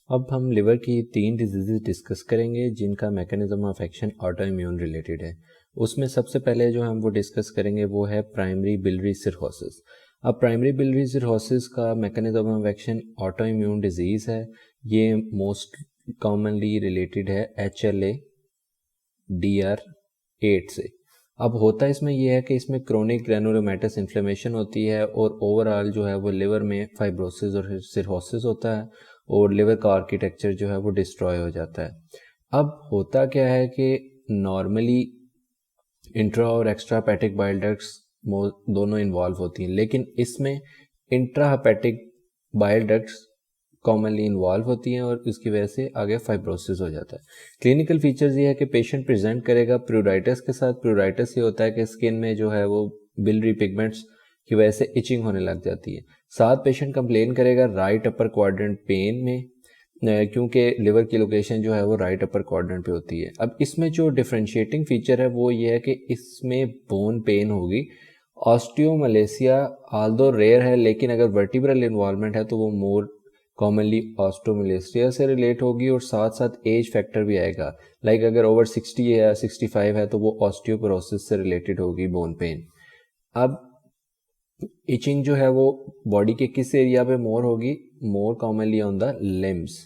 अब हम लिवर की 3 डिजीज़ डिस्कस करेंगे जिनका mechanism of action auto immune related है। उसमें सबसे पहले जो हम वो डिस्कस करेंगे वो है प्राइमरी बिलियरी सिरहोसिस। अब प्राइमरी बिलियरी सिरहोसिस का mechanism of action auto immune disease है। ये मोस्ट कॉमनली रिलेटेड है HLA DR8 से। अब होता इसमें यह है कि इसमें क्रोनिक ग्रैनुलोमैटस इन्फ्लेमेशन होती है और ओवरऑल जो है वो लिवर में फाइब्रोसिस और सिरहोसिस होता है और लिवर का आर्किटेक्चर जो है वो डिस्ट्रॉय हो जाता है। अब होता क्या है कि नॉर्मली इंट्रा और एक्स्ट्रा हेपेटिक बाइल डक्ट्स दोनों इन्वॉल्व होती हैं, लेकिन इसमें intra hepatic bile ducts commonly involve होती हैं और इसकी वजह से आगे फाइब्रोसिस हो जाता है। क्लिनिकल फीचर्स ये है कि पेशेंट प्रेजेंट करेगा प्यूराइटिस के साथ। प्यूराइटिस ये होता है कि स्किन में जो है वो बिलियरी पिगमेंट्स की वजह से इचिंग होने लग जाती है। साथ पेशेंट कंप्लेन करेगा राइट अपर क्वाड्रेंट पेन में, क्योंकि लिवर की लोकेशन जो है वो राइट अपर क्वाड्रेंट पे होती है। अब इसमें जो डिफरेंशिएटिंग फीचर है वो ये है कि इसमें बोन पेन होगी। ऑस्टियोमलेसिया आल्दो रेयर है, लेकिन अगर वर्टिब्रल इन्वॉल्वमेंट है तो वो मोर कॉमनली ऑस्टियोमलेसिया से रिलेट होगी और साथ साथ एज फैक्टर भी आएगा। लाइक अगर ओवर 60 या 65 है तो वो ऑस्टियोपोरोसिस से रिलेटेड होगी बोन पेन। अब इचिंग जो है वो बॉडी के किस एरिया पे मोर होगी? More commonly on the limbs.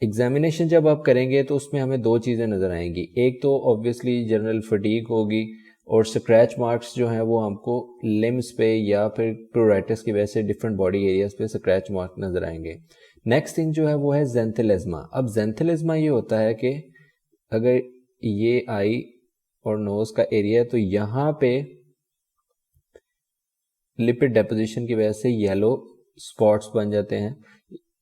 Examination जब आप करेंगे तो उसमें हमें दो चीज़ें नज़र आएंगी। एक तो ऑब्वियसली जनरल फटीग होगी और स्क्रैच मार्क्स जो हैं वो हमको लिम्स पे या फिर प्यूराइटिस की वजह से डिफरेंट बॉडी एरियाज पे स्क्रैच मार्क नज़र आएंगे। नेक्स्ट थिंग जो है वो है ज़ेंथिलिज्मा। अब ज़ेंथिलिज्मा ये होता है कि अगर ये आई और नोज़ का एरिया है तो यहाँ पे लिपिड डेपोजिशन की वजह से येलो स्पॉट्स बन जाते हैं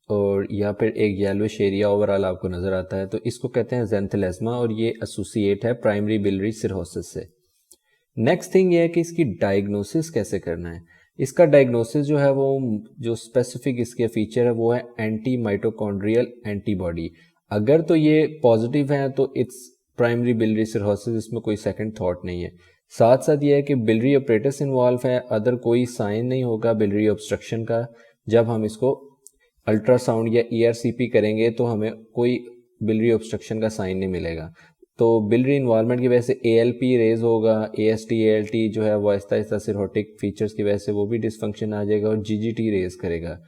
और या फिर एक येलोइश एरिया ओवरऑल आपको नजर आता है, तो इसको कहते हैं ज़ेंथिलिज्मा और ये एसोसिएट है प्राइमरी बिलियरी सिरहोसिस से। नेक्स्ट थिंग ये है कि इसकी डायग्नोसिस कैसे करना है। इसका डायग्नोसिस जो है वो जो स्पेसिफिक इसके फीचर है वो है एंटी माइटोकॉन्ड्रियल एंटीबॉडी। अगर तो ये पॉजिटिव है तो इट्स प्राइमरी बिलियरी सिरहोसिस, इसमें कोई सेकंड थॉट नहीं है। साथ साथ ये है कि बिलियरी अपरेटस इन्वॉल्व है, अदर कोई साइन नहीं होगा बिलियरी ऑब्स्ट्रक्शन का। जब हम इसको अल्ट्रासाउंड या ERCP करेंगे तो हमें कोई बिलियरी ऑब्स्ट्रक्शन का साइन नहीं मिलेगा। तो बिलियरी इन्वॉल्वमेंट की वजह से ALP रेज होगा, AST ALT जो है वो आहिस्ता आहिस्ता सिरहोटिक फीचर्स की वजह से वो भी डिसफंक्शन आ जाएगा और GGT रेज करेगा।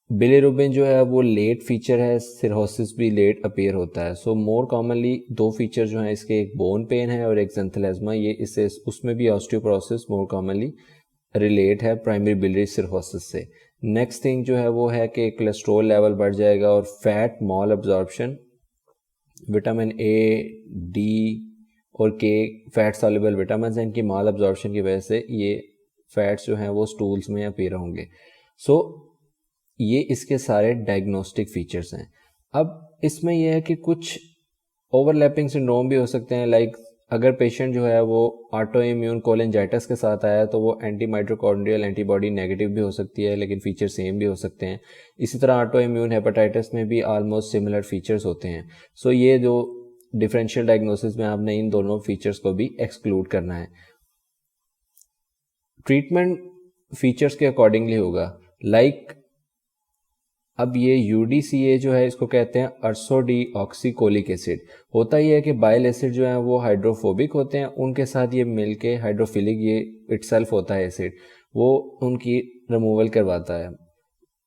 बिलिरुबिन जो है वो लेट फीचर है, सिरहोसिस भी लेट अपीयर होता है। सो मोर कॉमनली दो फीचर जो हैं इसके, एक बोन पेन है और एक ज़ेंथिलिज्मा। ये इससे उसमें भी ऑस्टियोपोरोसिस मोर कॉमनली रिलेट है प्राइमरी बिलियरी सिरहोसिस से। नेक्स्ट थिंग जो है वो है कि कोलेस्ट्रॉल लेवल बढ़ जाएगा और fat mall absorption, vitamin A, D और K फैट सॉल्युबल विटामिन हैं, इनकी माल अब्जॉर्प्शन की वजह से ये फैट्स जो हैं वो स्टूल्स में अपीयर होंगे। सो ये इसके सारे डायग्नोस्टिक फीचर्स हैं। अब इसमें यह है कि कुछ ओवरलैपिंग सिंड्रोम भी हो सकते हैं। लाइक अगर पेशेंट जो है वो ऑटो इम्यून कोलिंजाइटिस के साथ आया है तो वो एंटी माइटोकॉन्ड्रियल एंटीबॉडी नेगेटिव भी हो सकती है, लेकिन फीचर सेम भी हो सकते हैं। इसी तरह ऑटो इम्यून हेपेटाइटिस में भी ऑलमोस्ट सिमिलर फीचर्स होते हैं। सो ये जो डिफरेंशियल डायग्नोसिस में आपने इन दोनों फीचर्स को भी एक्सक्लूड करना है। ट्रीटमेंट फीचर्स के अकॉर्डिंगली होगा। लाइक अब ये UDCA जो है इसको कहते हैं अर्सोडीऑक्सीकोलिक एसिड। होता ही है कि बाइल एसिड जो है वो हाइड्रोफोबिक होते हैं, उनके साथ ये मिलके हाइड्रोफिलिक ये इटसेल्फ होता है एसिड, वो उनकी रिमूवल करवाता है।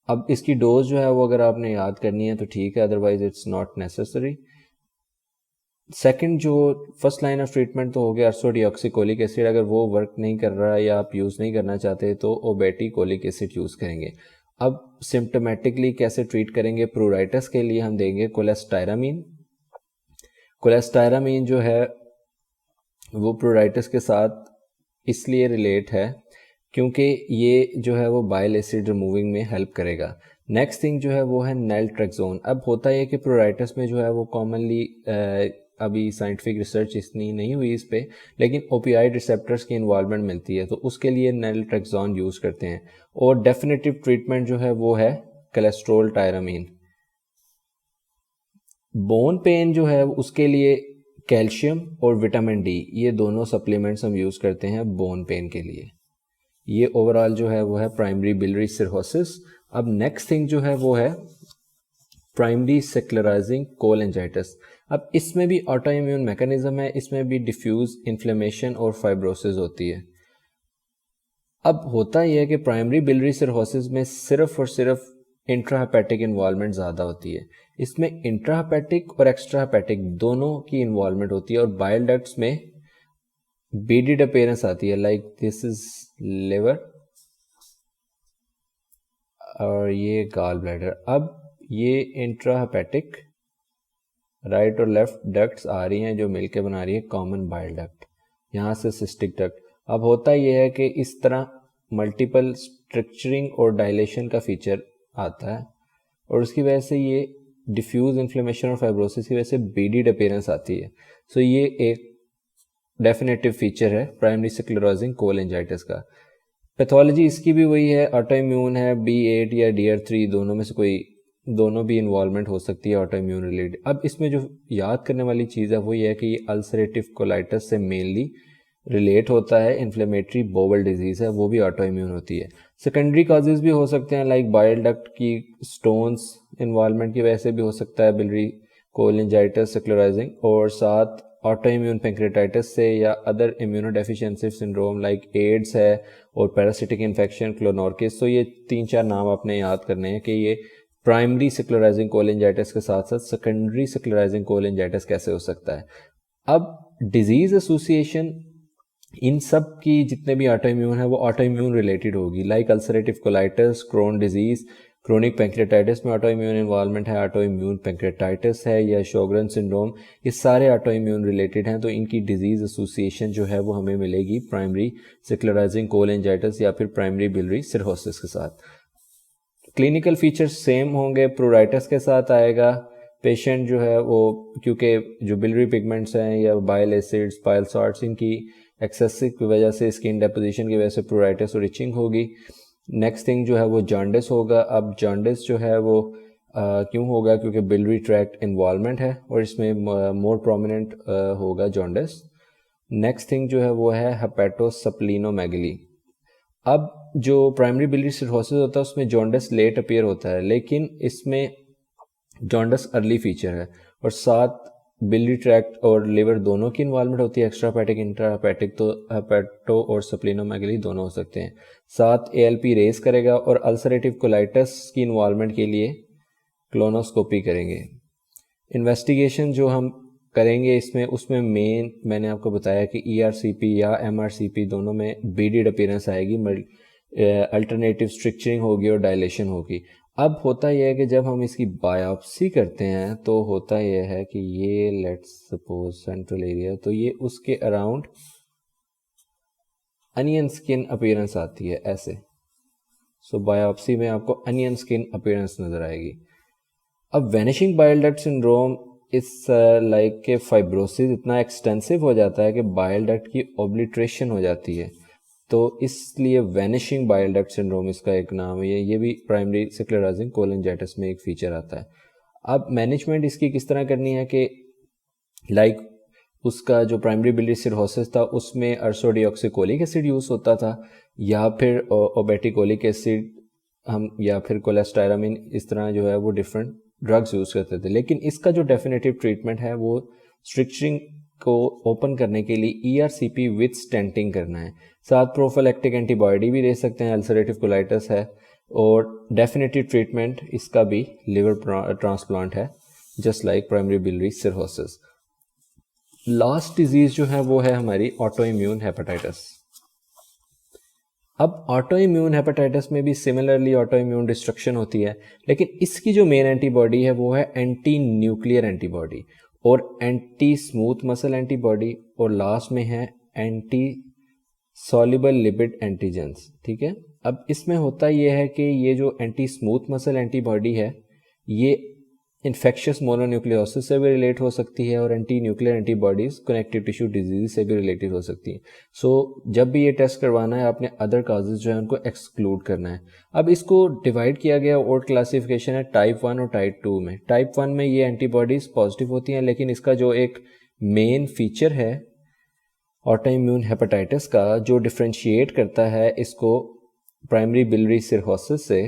अब इसकी डोज जो है वो अगर आपने याद करनी है तो ठीक है, otherwise it's not necessary. Second जो फर्स्ट लाइन ऑफ ट्रीटमेंट तो हो गया अर्सोडीऑक्सीकोलिक एसिड। अगर वो वर्क नहीं कर रहा है या आप यूज़ नहीं करना चाहते तो ओबेटिकोलिक एसिड यूज़ करेंगे। अब सिम्टोमेटिकली कैसे ट्रीट करेंगे? प्रूराइटिस के लिए हम देंगे कोलेस्टायरामीन। कोलेस्टायरामीन जो है वो प्रूराइटिस के साथ इसलिए रिलेट है क्योंकि ये जो है वो बाइल एसिड रिमूविंग में हेल्प करेगा। नेक्स्ट थिंग जो है वो है नैल्ट्रेक्सोन। अब होता है कि प्रूराइटिस में जो है वो कॉमनली अभी साइंटिफिक रिसर्च इतनी नहीं हुई इस पे, लेकिन ओपियाइड रिसेप्टर्स की इन्वॉल्वमेंट मिलती है तो उसके लिए नैल्ट्रेक्सोन यूज़ करते हैं। और डेफिनेटिव ट्रीटमेंट जो है वो है कोलेस्ट्रोल टायरामीन। बोन पेन जो है उसके लिए कैल्शियम और विटामिन D ये दोनों सप्लीमेंट्स हम यूज़ करते हैं बोन पेन के लिए। ये ओवरऑल जो है वो है प्राइमरी बिलियरी सिरहोसिस। अब नेक्स्ट थिंग जो है वो है प्राइमरी सेक्युलराइजिंग कोलेंजाइटिस। अब इसमें भी ऑटो इम्यून मैकेनिज्म है, इसमें भी डिफ्यूज इन्फ्लेमेशन और फाइब्रोसिस होती है। अब होता यह है कि प्राइमरी बिलियरी सिरहोसिस में सिर्फ और सिर्फ इंट्राहेपेटिक इन्वॉल्वमेंट ज़्यादा होती है। इसमें इंट्राहेपेटिक और एक्स्ट्राहेपेटिक दोनों की इन्वॉल्वमेंट होती है और बाइल डक्ट्स में बीडेड अपीयरेंस आती है, लाइक दिस इज लिवर और ये गॉल ब्लैडर। अब ये इंट्राहेपेटिक राइट और लेफ्ट डक्ट्स आ रही हैं जो मिलके बना रही है कॉमन बाइल डक्ट, यहाँ से सिस्टिक डक्ट। अब होता यह है कि इस तरह मल्टीपल स्ट्रक्चरिंग और डायलेशन का फीचर आता है और उसकी वजह से ये डिफ्यूज इन्फ्लेमेशन और फाइब्रोसिस की वजह से बीडीड अपीयरेंस आती है। सो ये एक डेफिनेटिव फीचर है प्राइमरी स्क्लेरोसिंग कोलेंजाइटिस का। पैथोलॉजी इसकी भी वही है, ऑटो इम्यून है, B8 या DR3 दोनों में से कोई दोनों भी इन्वॉल्वमेंट हो सकती है ऑटो इम्यून रिलेटेड। अब इसमें जो याद करने वाली चीज़ है वो ये है कि ये अल्सरेटिव कोलाइटिस से मेनली रिलेट होता है, इन्फ्लेमेटरी बोवल डिजीज़ है वो भी ऑटो इम्यून होती है। सेकेंडरी काजेज़ भी हो सकते हैं लाइक बाइल डक्ट की स्टोन्स इन्वॉल्वमेंट की वजह से भी हो सकता है बिलियरी कोलेंजाइटिस स्क्लेरोसिंग, और साथ ऑटो इम्यून पैंक्रेटाइटिस से या other immunodeficiency syndrome like AIDS है और पैरासिटिक इन्फेक्शन क्लोनोर्किस। तो ये 3-4 नाम आपने याद करने हैं कि ये प्राइमरी स्क्लेरोसिंग कोलेंजाइटिस के साथ साथ सेकेंडरी स्क्लेरोसिंग कोलेंजाइटिस कैसे हो सकता है। अब डिजीज एसोसिएशन इन सब की जितने भी ऑटो इम्यून है वो ऑटो इम्यून रिलेटेड होगी, like ulcerative colitis, Crohn disease, chronic pancreatitis में ऑटो इम्यून इन्वॉल्वमेंट है, ऑटो इम्यून पैंक्रेटाइटिस है या शोगरन सिंड्रोम, ये सारे ऑटो इम्यून रिलेटेड हैं। तो इनकी डिजीज एसोसिएशन जो है वो हमें मिलेगी प्राइमरी स्क्लेरोसिंग कोलेंजाइटिस या फिर प्राइमरी बिलियरी सिरहोसिस के साथ। क्लिनिकल फीचर्स सेम होंगे, प्रूराइटिस के साथ आएगा। पेशेंट जो है वो क्योंकि जो बिलियरी पिगमेंट्स हैं या बाइल एसिड्स, बाइल सॉल्ट्स, इनकी एक्सेसिव की वजह से स्किन डेपोजिशन की वजह से प्रूराइटिस और इचिंग होगी। नेक्स्ट थिंग जो है वो जॉन्डिस होगा। अब जॉन्डिस जो है वो क्यों होगा, क्योंकि बिलियरी ट्रैक्ट इन्वॉल्वमेंट है और इसमें मोर प्रोमिनेंट होगा जॉन्डिस। नेक्स्ट थिंग जो है वो है हेपेटोस्प्लीनोमेगली। अब जो प्राइमरी बिलियरी सिरहोसिस होता है उसमें जॉन्डिस लेट अपीयर होता है, लेकिन इसमें जॉन्डिस अर्ली फीचर है और साथ बिलियरी ट्रैक्ट और लिवर दोनों की इन्वॉल्वमेंट होती है, एक्स्ट्राहेपेटिक इंट्राहेपेटिक, तो हेपेटो और स्प्लीनोमेगली दोनों हो सकते हैं। साथ ALP रेस करेगा और अल्सरेटिव कोलाइटिस की इन्वॉल्वमेंट के लिए क्लोनोस्कोपी करेंगे। इन्वेस्टिगेशन जो हम करेंगे इसमें उसमें मेन मैंने आपको बताया कि ERCP या MRCP दोनों में बीडेड अपीयरेंस आएगी, अल्टरनेटिव स्ट्रक्चरिंग होगी और डायलेशन होगी। अब होता यह है कि जब हम इसकी बायोप्सी करते हैं तो होता यह है कि ये लेट्स सपोज सेंट्रल एरिया, तो ये उसके अराउंड अनियन स्किन अपीयरेंस आती है ऐसे। सो बायोप्सी में आपको अनियन स्किन अपीयरेंस नजर आएगी। अब वैनिशिंग बाइल डक्ट सिंड्रोम इस लाइक के फाइब्रोसिस इतना एक्सटेंसिव हो जाता है कि बाइल डक्ट की ओब्लिट्रेशन हो जाती है, तो इसलिए वैनिशिंग बाइल डक्ट सिंड्रोम इसका एक नाम है। ये भी प्राइमरी स्क्लेरोसिंग कोलेंजाइटिस में एक फीचर आता है। अब मैनेजमेंट इसकी किस तरह करनी है कि लाइक उसका जो प्राइमरी बिलियरी सिरहोसिस था उसमें अर्सोडिऑक्सिकोलिक एसिड यूज़ होता था या फिर ओबेटिकोलिक एसिड हम या फिर कोलेस्टायरामिन, इस तरह जो है वो डिफरेंट ड्रग्स यूज़ करते थे। लेकिन इसका जो डेफिनेटिव ट्रीटमेंट है वो स्ट्रक्चरिंग को ओपन करने के लिए ERCP विथ स्टेंटिंग करना है। साथ प्रोफिलैक्टिक एंटीबॉडी भी दे सकते हैं, अल्सरेटिव कोलाइटिस है, और डेफिनेटिव ट्रीटमेंट इसका भी लिवर ट्रांसप्लांट है just like primary biliary cirrhosis. Last disease जो है वो है हमारी ऑटो इम्यून हेपेटाइटिस। अब ऑटो इम्यून हेपेटाइटिस में भी सिमिलरली ऑटो इम्यून डिस्ट्रक्शन होती है, लेकिन इसकी जो मेन एंटीबॉडी है वो है एंटी न्यूक्लियर एंटीबॉडी और एंटी स्मूथ मसल एंटीबॉडी, और लास्ट में है एंटी सॉल्युबल लिपिड एंटीजेंस। ठीक है, अब इसमें होता यह है कि ये जो एंटी स्मूथ मसल एंटीबॉडी है ये इन्फेक्शियस मोनोन्यूक्लियोसिस से भी रिलेट हो सकती है और anti nuclear antibodies connective tissue disease से भी रिलेटेड हो सकती है। सो जब भी ये टेस्ट करवाना है आपने अदर काजेज जो है उनको एक्सक्लूड करना है। अब इसको डिवाइड किया गया और क्लासिफिकेशन है टाइप 1 और टाइप 2 में। टाइप 1 में ये एंटीबॉडीज पॉजिटिव होती हैं, लेकिन इसका जो एक मेन फीचर है ऑटो इम्यून हेपेटाइटिस का जो डिफ्रेंशिएट करता है इसको प्राइमरी बिलियरी सिरहोसिस से,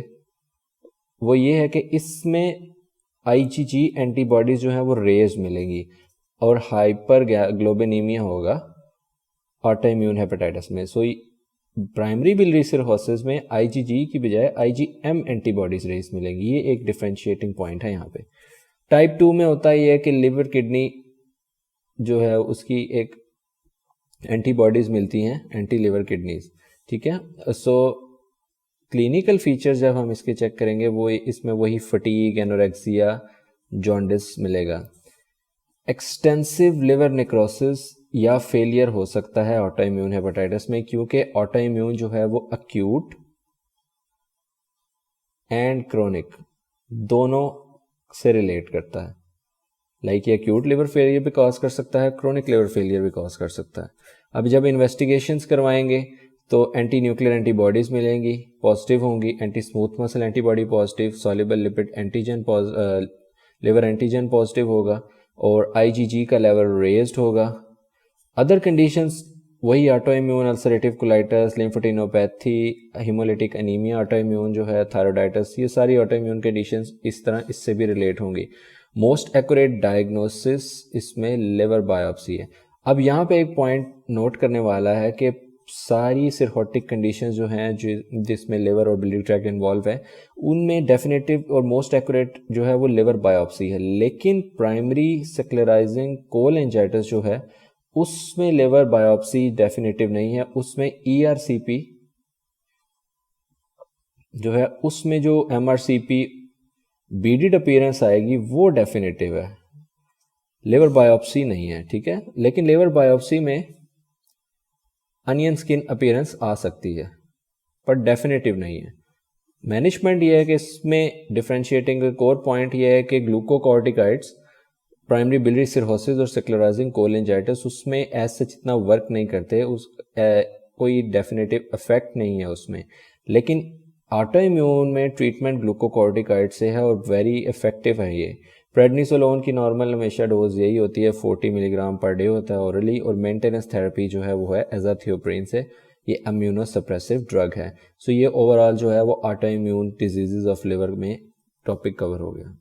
वो ये है कि इसमें IgG एंटीबॉडीज जो है वो रेज मिलेंगी और हाइपर ग्लोबिनीमिया होगा ऑटो इम्यून हेपेटाइटिस में। सो प्राइमरी बिलियरी सिरहोसिस में IgG की बजाय IgM एंटीबॉडीज रेज मिलेंगी। ये एक डिफरेंशिएटिंग पॉइंट है यहाँ पे। टाइप 2 में होता ही है कि लिवर किडनी जो है उसकी एक एंटीबॉडीज मिलती हैं, एंटी लिवर किडनीज, ठीक है। सो क्लिनिकल फीचर्स जब हम इसके चेक करेंगे वो इसमें वही फटीग, एनोरेक्सिया, जॉन्डिस मिलेगा। एक्सटेंसिव लिवर नेक्रोसिस या फेलियर हो सकता है ऑटो इम्यून हेपेटाइटिस में, क्योंकि ऑटो इम्यून जो है वो अक्यूट एंड क्रोनिक दोनों से रिलेट करता है। लाइक ये अक्यूट लिवर फेलियर भी कॉज कर सकता है, क्रोनिक लिवर फेलियर भी कॉज कर सकता है। अब जब इन्वेस्टिगेशंस करवाएंगे तो एंटी न्यूक्लियर एंटीबॉडीज़ मिलेंगी, पॉजिटिव होंगी, anti smooth muscle antibody positive, soluble lipid antigen liver antigen positive होगा और IgG का लेवल रेज्ड होगा। अदर कंडीशंस वही auto immune ulcerative colitis, lymphadenopathy, haemolytic anaemia, auto immune जो है थायराइडाइटिस, ये सारी ऑटो इम्यून कंडीशंस इस तरह इससे भी रिलेट होंगी। मोस्ट एक्यूरेट डायग्नोसिस इसमें लिवर बायोप्सी है। अब यहाँ पे एक पॉइंट नोट करने वाला है कि सारी सिरहोटिक कंडीशंस जो हैं जिसमें लिवर और बिलियरी ट्रैक्ट इन्वॉल्व है उनमें डेफिनेटिव और मोस्ट एक्यूरेट जो है वो लिवर बायोप्सी है। लेकिन प्राइमरी सेक्युलराइजिंग कोलेंजाइटिस जो है उसमें लिवर बायोप्सी डेफिनेटिव नहीं है। उसमें ERCP जो है उसमें जो MRCP बीडिड अपीयरेंस आएगी वो डेफिनेटिव है, लिवर बायोप्सी नहीं है, ठीक है। लेकिन लिवर बायोप्सी में अनियन स्किन अपीयरेंस आ सकती है पर डेफिनेटिव नहीं है। मैनेजमेंट ये है कि इसमें डिफरेंशिएटिंग कोर पॉइंट ये है कि ग्लूकोकॉर्टिकॉइड्स प्राइमरी बिलियरी सिरहोसिस और सेक्युलराइजिंग कोलेंजाइटिस उसमें एज सच इतना वर्क नहीं करते, कोई डेफिनेटिव इफेक्ट नहीं है उसमें। लेकिन ऑटो इम्यून में ट्रीटमेंट ग्लूकोकॉर्टिकॉइड से है और वेरी इफेक्टिव है ये। प्रेडनिसोलोन की नॉर्मल हमेशा डोज यही होती है, 40 मिलीग्राम पर डे होता है ओरली, और मेंटेनेंस थेरेपी जो है वो है एजाथियोप्रिन से। ये इम्यूनो सप्रेसिव ड्रग है। सो ये ओवरऑल जो है वो auto immune diseases of liver में टॉपिक कवर हो गया।